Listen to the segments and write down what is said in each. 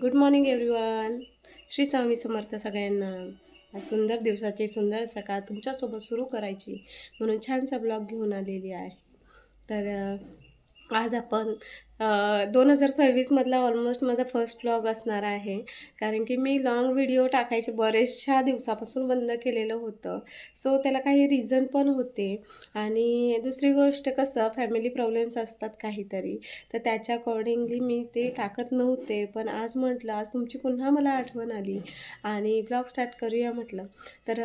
Good morning everyone. Shri Swami Samarth सगळ्यांना. आज सुंदर दिवसाची सुंदर सकाळ तुमच्यासोबत सुरू करायची म्हणून छानसा ब्लॉग घेऊन आलेली आहे. तर आज आपण 2026मधला ऑलमोस्ट माझा फर्स्ट व्लॉग असणार आहे. कारण की मी लाँग व्हिडिओ टाकायचे बरेचशा दिवसापासून बंद केलेलं होतं. सो त्याला काही रिझन पण होते. आणि दुसरी गोष्ट कसं फॅमिली प्रॉब्लेम्स असतात काहीतरी, तर त्याच्या अकॉर्डिंगली मी ते टाकत नव्हते. पण आज म्हटलं आज तुमची पुन्हा मला आठवण आली आणि ब्लॉग स्टार्ट करूया म्हटलं. तर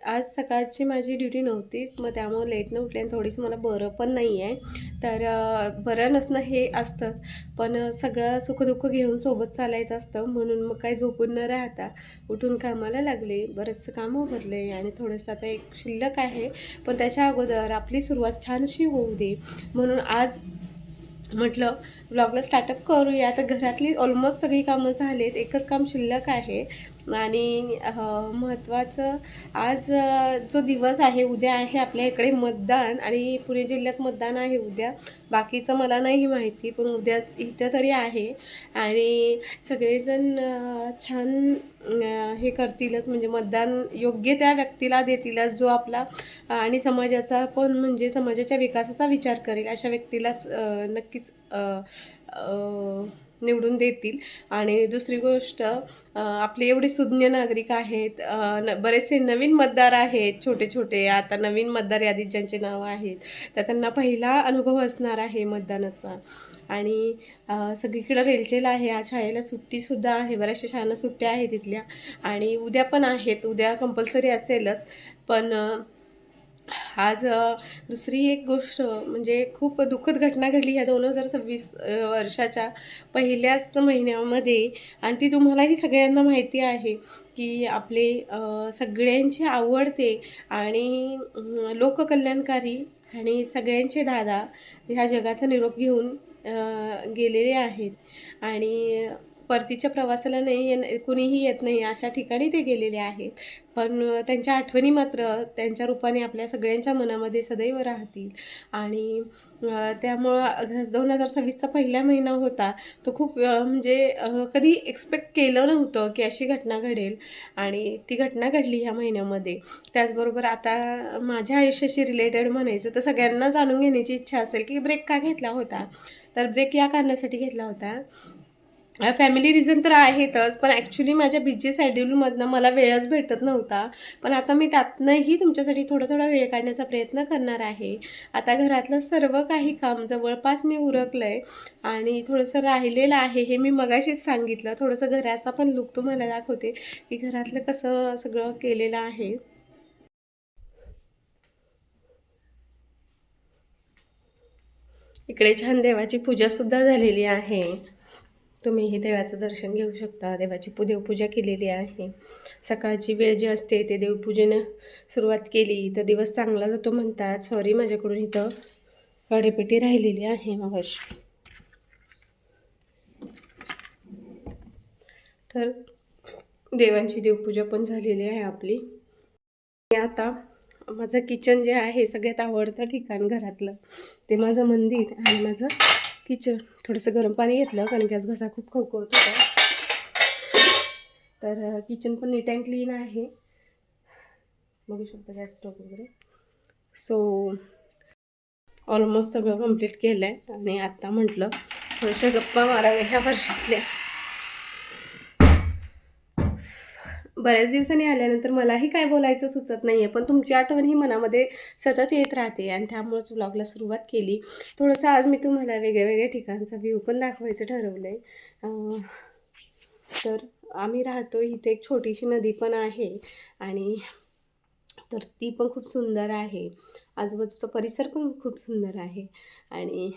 आज सकाळची माझी ड्युटी नव्हतीच, मग त्यामुळे लेटनं उठले आणि थोडीसं मला बरं पण नाही आहे. तर बरं नसणं हे असतंच, पण सगळं सुखदुःख घेऊन सोबत चालायचं असतं. म्हणून मग काही झोपून न राहता उठून कामाला लागले. बरंचसं कामं भरले आणि थोडंसं आता एक शिल्लक आहे, पण त्याच्या अगोदर आपली सुरुवात छानशी होऊ दे म्हणून आज म्हटलं ब्लॉगला स्टार्टअप करूया. तर घरातली ऑलमोस्ट सगळी कामं झालेत, एकच काम शिल्लक आहे. आणि महत्त्वाचं आज जो दिवस आहे, उद्या आहे आपल्या इकडे मतदान आणि पुणे जिल्ह्यात मतदान आहे उद्या. बाकीचं मला नाही माहिती, पण उद्याच इथं तरी आहे. आणि सगळेजण छान हे करतीलच, म्हणजे मतदान योग्य त्या व्यक्तीला देतीलच जो आपला आणि समाजाचा पण म्हणजे समाजाच्या विकासाचा विचार करेल अशा व्यक्तीलाच नक्कीच निवडून देतील. आणि दुसरी गोष्ट आपले एवढे सुज्ञ नागरिक आहेत, बरेचसे नवीन मतदार आहेत, छोटे छोटे आता नवीन मतदार यादीत ज्यांचे नाव आहेत, तर त्यांना पहिला अनुभव असणार आहे मतदानाचा. आणि सगळीकडं रेलचेल आहे. आज शाळेला सुट्टीसुद्धा आहे, बऱ्याचशा शाळांना सुट्ट्या आहेत तिथल्या. आणि उद्या पण आहेत, उद्या कंपल्सरी असेलच. पण आज दुसरी एक गोष्ट म्हणजे खूप दुःखद घटना घडली ह्या 2026 वर्षाच्या पहिल्याच महिन्यामध्ये. आणि ती तुम्हालाही सगळ्यांना माहिती आहे की आपले सगळ्यांचे आवडते आणि लोककल्याणकारी आणि सगळ्यांचे दादा ह्या जगाचा निरोप घेऊन गेलेले आहेत. आणि परतीच्या प्रवासाला नाही कुणीही येत नाही अशा ठिकाणी ते गेलेले आहेत. पण त्यांच्या आठवणी मात्र त्यांच्या रूपाने आपल्या सगळ्यांच्या मनामध्ये सदैव राहतील. आणि त्यामुळं 2026चा पहिला महिना होता तो खूप म्हणजे कधी एक्सपेक्ट केलं नव्हतं की अशी घटना घडेल. आणि ती घटना घडली ह्या महिन्यामध्ये. त्याचबरोबर आता माझ्या आयुष्याशी रिलेटेड म्हणायचं तर सगळ्यांना जाणून घेण्याची इच्छा असेल की ब्रेक का घेतला होता. तर ब्रेक या कारणासाठी घेतला होता, फॅमिली रिझन तर आहेतच, पण ॲक्च्युली माझ्या बिझी शेड्यूलमधनं मला वेळच भेटत नव्हता. पण आता मी त्यातनंही तुमच्यासाठी थोडा वेळ काढण्याचा प्रयत्न करणार आहे. आता घरातलं सर्व काही काम जवळपास मी उरकलं आहे आणि थोडंसं राहिलेलं आहे, हे मी मगाशीच सांगितलं. थोडंसं घराचा पण लुक तुम्हाला दाखवते की घरातलं कसं सगळं केलेलं आहे. इकडे छान देवाची पूजासुद्धा झालेली आहे. तुम्हीही देवाचं दर्शन घेऊ शकता. देवाची देवपूजा केलेली आहे. सकाळची वेळ जी असते ते देवपूजेनं सुरुवात केली तर दिवस चांगला जातो म्हणतात. सॉरी, माझ्याकडून इथं कढईपेटी राहिलेली आहे मगाशी. तर देवांची देवपूजा पण झालेली आहे आपली. आता माझं किचन जे आहे सगळ्यात आवडतं ठिकाण घरातलं ते माझं मंदिर आणि माझं किचन. थोडंसं गरम पाणी घेतलं कारण की आज घसा खूप खवखवत होता. तर किचन पण नीट अँड क्लीन आहे, बघू शकता गॅस स्टोव्ह वगैरे. सो ऑलमोस्ट सगळं कंप्लीट केलं आहे आणि आत्ता म्हटलं थोड्याशा गप्पा माराव्या ह्या वर्षातल्या. बऱ्याच दिवसांनी आल्यानंतर मलाही काय बोलायचं सुचत नाही आहे, पण तुमची आठवण ही मनामध्ये सतत येत राहते आणि त्यामुळेच व्लॉगला सुरुवात केली. थोडंसं आज मी तुम्हाला वेगळ्या ठिकाणचा व्ह्यू पण दाखवायचं ठरवलं आहे. तर आम्ही राहतो इथे एक छोटीशी नदी पण आहे आणि तर ती पण खूप सुंदर आहे. आजूबाजूचा परिसर पण खूप सुंदर आहे. आणि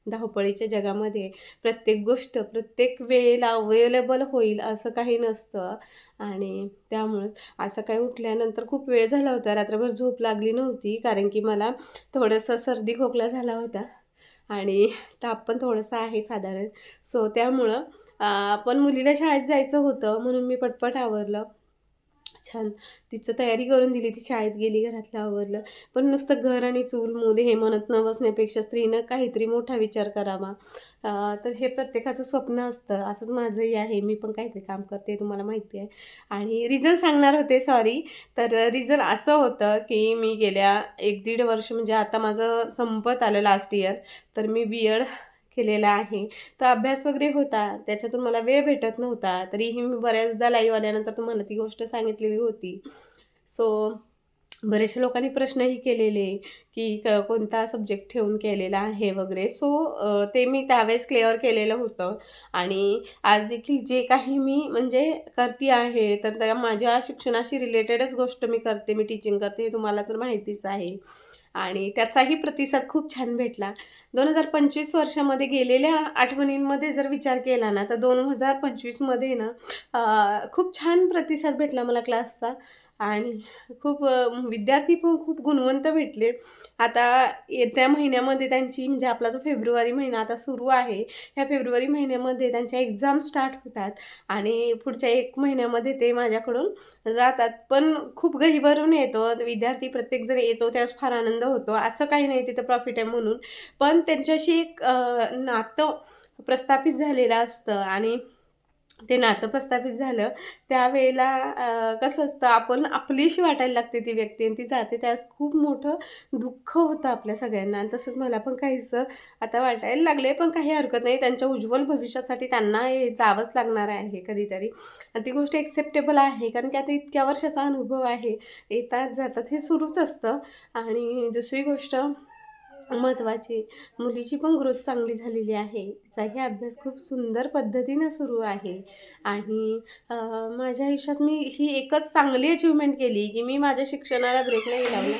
धावपळीच्या जगामध्ये प्रत्येक गोष्ट प्रत्येक वेळेला अवेलेबल होईल असं काही नसतं. आणि त्यामुळं आज सकाळी उठल्यानंतर खूप वेळ झाला होता, रात्रभर झोप लागली नव्हती कारण की मला थोडंसं सर्दी खोकला झाला होता आणि ताप पण थोडंसं आहे साधारण. सो त्यामुळं पण मुलीला शाळेत जायचं होतं म्हणून मी पटपट आवरलं. छान तिचं तयारी करून दिली, ती शाळेत गेली, घरातलं आवरलं. पण नुसतं घर आणि चूल मूल हे म्हणत न बसण्यापेक्षा स्त्रीनं काहीतरी मोठा विचार करावा. तर हे प्रत्येकाचं स्वप्न असतं. असंच माझंही आहे. मी पण काहीतरी काम करते, तुम्हाला माहिती आहे. आणि रिझन सांगणार होते, सॉरी. तर रिझन असं होतं, की मी गेल्या 1-1.5 वर्ष म्हणजे आता माझं संपत आलं लास्ट इयर. तर मी बी-एड केलेला आहे. तर अभ्यास वगैरे होता, त्याच्यातून मला वेळ भेटत नव्हता. तरीही मी बऱ्याचदा लाईव्ह आल्यानंतर तुम्हाला ती गोष्ट सांगितलेली होती. सो बरेचशा लोकांनी प्रश्नही केलेले, की कोणता सब्जेक्ट ठेवून केलेला आहे वगैरे. सो ते मी त्यावेळेस क्लिअर केलेलं होतं. आणि आज देखील जे काही मी म्हणजे करते आहे, तर त्या माझ्या शिक्षणाशी रिलेटेडच गोष्ट मी करते. मी टीचिंग करते, हे तुम्हाला तर माहितीच आहे. आणि त्याचाही प्रतिसाद खूप छान भेटला. 2025 वर्षामध्ये गेलेल्या आठवणींमध्ये जर विचार केला ना, तर 2025मध्ये ना खूप छान प्रतिसाद भेटला मला क्लासचा. आणि खूप विद्यार्थी पण खूप गुणवंत भेटले. आता येत्या महिन्यामध्ये त्यांची म्हणजे आपला जो फेब्रुवारी महिना आता सुरू आहे, ह्या फेब्रुवारी महिन्यामध्ये त्यांच्या एक्झाम स्टार्ट होतात आणि पुढच्या 1 महिन्यामध्ये ते माझ्याकडून जातात. पण खूप गहिवरून येतो विद्यार्थी, प्रत्येकजण येतो त्यावेळेस फार आनंद होतो. असं काही नाही तिथं प्रॉफिट आहे म्हणून. पण त्यांच्याशी एक नातं प्रस्थापित झालेलं असतं. आणि ते नातं प्रस्थापित झालं त्यावेळेला कसं असतं, आपण आपलीशी वाटायला लागते ती व्यक्ती आणि ती जाते त्यावेळेस खूप मोठं दुःख होतं आपल्या सगळ्यांना. आणि तसंच मला पण काहीसं आता वाटायला लागले, पण काही हरकत नाही. त्यांच्या उज्ज्वल भविष्यासाठी त्यांना हे जावंच लागणार आहे कधीतरी. आणि ती गोष्ट एक्सेप्टेबल आहे, कारण की आता इतक्या वर्षाचा अनुभव आहे. येतात जातात हे सुरूच असतं. आणि दुसरी गोष्ट महत्त्वाची, मुलीची पण ग्रोथ चांगली झालेली आहे. तिचाही अभ्यास खूप सुंदर पद्धतीनं सुरू आहे. आणि माझ्या आयुष्यात मी ही एकच चांगली अचीव्हमेंट केली, की मी माझ्या शिक्षणाला ब्रेक नाही लावला.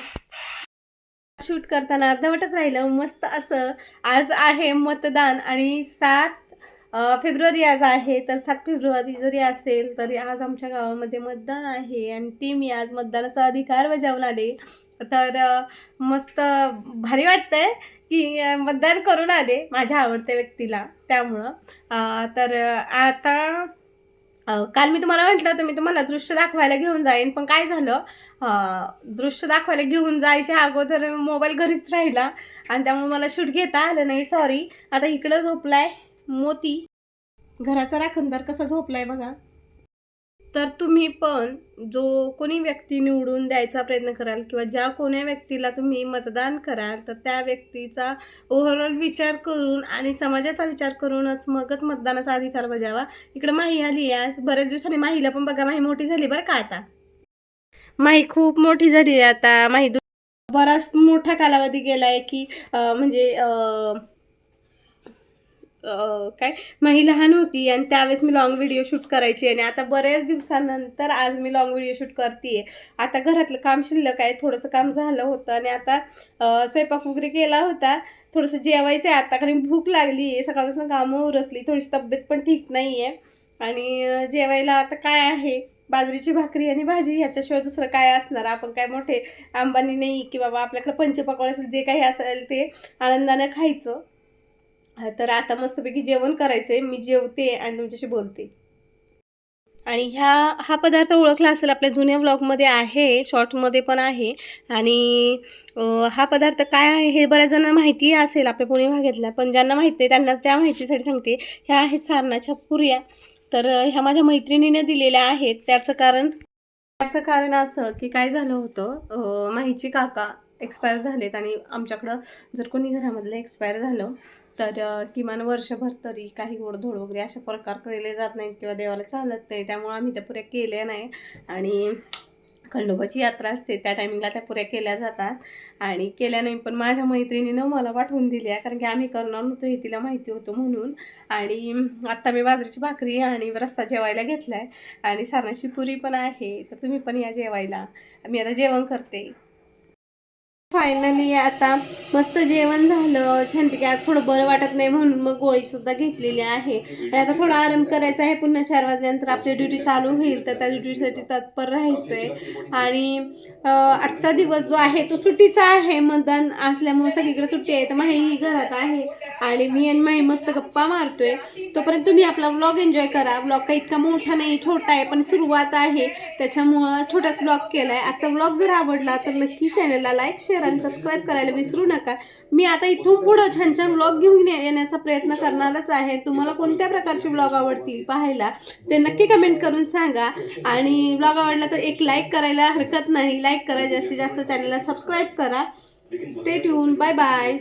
शूट करताना अर्धवटच राहिलं. मस्त असं आज आहे मतदान आणि 7 फेब्रुवारी आज आहे. तर 7 फेब्रुवारी जरी असेल तरी आज आमच्या गावामध्ये मतदान आहे आणि ते मी आज मतदानाचा अधिकार बजावून आले. तर मस्त भारी वाटतंय, की मतदान करून आले माझ्या आवडत्या व्यक्तीला त्यामुळं. तर आता काल मी तुम्हाला म्हटलं होतं मी तुम्हाला दृश्य दाखवायला घेऊन जाईन, पण काय झालं, दृश्य दाखवायला घेऊन जायच्या अगोदर मोबाईल घरीच राहिला आणि त्यामुळे मला शूट घेता आलं नाही, सॉरी. आता इकडं झोपलाय मोती, घराचा राखणदार कसा झोपलाय बघा. तर तुम्ही पण जो कोणी व्यक्ती निवडून द्यायचा प्रयत्न कराल किंवा ज्या कोण्या व्यक्तीला तुम्ही मतदान कराल, तर त्या व्यक्तीचा ओव्हरऑल विचार करून आणि समाजाचा विचार करूनच मगच मतदानाचा अधिकार बजावा. इकडं माही आली आहे. आज बऱ्याच दिवसांनी माहीला पण बघा, माही मोठी झाली बरं का आता. माही खूप मोठी झाली आहे आता. माही बराच मोठा कालावधी गेलाय, की म्हणजे काय माही लहान होती आणि त्यावेळेस मी लाँग व्हिडिओ शूट करायची आणि आता बऱ्याच दिवसानंतर आज मी लाँग व्हिडिओ शूट करते. आता घरातलं काम शिल्लक आहे, थोडंसं काम झालं होतं आणि आता स्वयंपाक वगैरे केला होता. थोडंसं जेवायचं आहे आता, कारण भूक लागली आहे. सकाळपासून कामं उरकली, थोडीशी तब्येत पण ठीक नाही आहे. आणि जेवायला आता काय आहे, बाजरीची भाकरी आणि भाजी, ह्याच्याशिवाय दुसरं काय असणार. आपण काय मोठे अंबानी नाही, की बाबा आपल्याकडे पंचपक्वान्न असेल, जे काही असेल ते आनंदानं खायचं. तर आता मस्तपैकी जेवण करायचंय. मी जेवते आणि तुमच्याशी बोलते. आणि हा पदार्थ ओळखला असेल, आपल्या जुन्या व्लॉगमध्ये आहे, शॉर्ट्समध्ये पण आहे. आणि हा पदार्थ काय आहे हे बऱ्याच जणांना माहितीही असेल आपल्या पुणे भागातल्या, पण ज्यांना माहीत नाही त्यांना त्या माहितीसाठी सांगते. ह्या आहेत सारणाच्या पुऱ्या. तर ह्या माझ्या मैत्रिणीने दिलेल्या आहेत. त्याचं कारण असं, की काय झालं होतं, माहीचे काका एक्सपायर झालेत आणि आमच्याकडं जर कोणी घरामधलं एक्सपायर झालं तर किमान वर्षभर तरी काही गोडधोड वगैरे अशा प्रकार केले जात नाहीत किंवा देवाला चालत नाही. त्यामुळं आम्ही त्या पुऱ्या केल्या नाही. आणि खंडोबाची यात्रा असते त्या टायमिंगला त्या पुऱ्या केल्या जातात आणि केल्या नाही. पण माझ्या मैत्रिणीनं मला पाठवून दिल्या, कारण की आम्ही करणार नव्हतो हे तिला माहिती होतं म्हणून. आणि आत्ता मी बाजरीची भाकरी आणि रस्सा जेवायला घेतला आहे आणि सारणाची पुरी पण आहे. तर तुम्ही पण या जेवायला. मी आता जेवण करते. फायनली आता मस्त जेवण झालं छानपैकी. आज थोडं बरं वाटत नाही म्हणून मग गोळी सुद्धा घेतलेली आहे. आणि आता थोडा आराम करायचा आहे. पुन्हा 4 वाजल्यानंतर आपली ड्युटी चालू होईल, तर त्या ड्युटीसाठी तत्पर राहायचंय. आणि आजचा दिवस जो आहे तो सुट्टीचा आहे. मतदान असल्यामुळे सगळीकडे सुट्टी आहे. तर माही ही घरात आहे आणि मी आणि माही मस्त गप्पा मारतोय. तोपर्यंत तुम्ही आपला व्लॉग एन्जॉय करा. व्लॉग काही इतका मोठा नाही, छोटा आहे, पण सुरुवात आहे त्याच्यामुळं छोटाच व्लॉग केलाय. आजचा व्लॉग जर आवडला तर नक्की चॅनलला लाईक, शेअर आणि सबस्क्राईब करायला विसरू नका. मी आता इथून पुढं छान छान व्लॉग घेऊन येण्याचा प्रयत्न करणारच आहे. तुम्हाला कोणत्या प्रकारचे व्लॉग आवडतील पाहायला ते नक्की कमेंट करून सांगा. आणि व्लॉग आवडला तर एक लाईक करायला हरकत नाही. लाईक करा, जास्तीत जास्त चॅनलला सबस्क्राईब करा. Stay tune. Bye bye.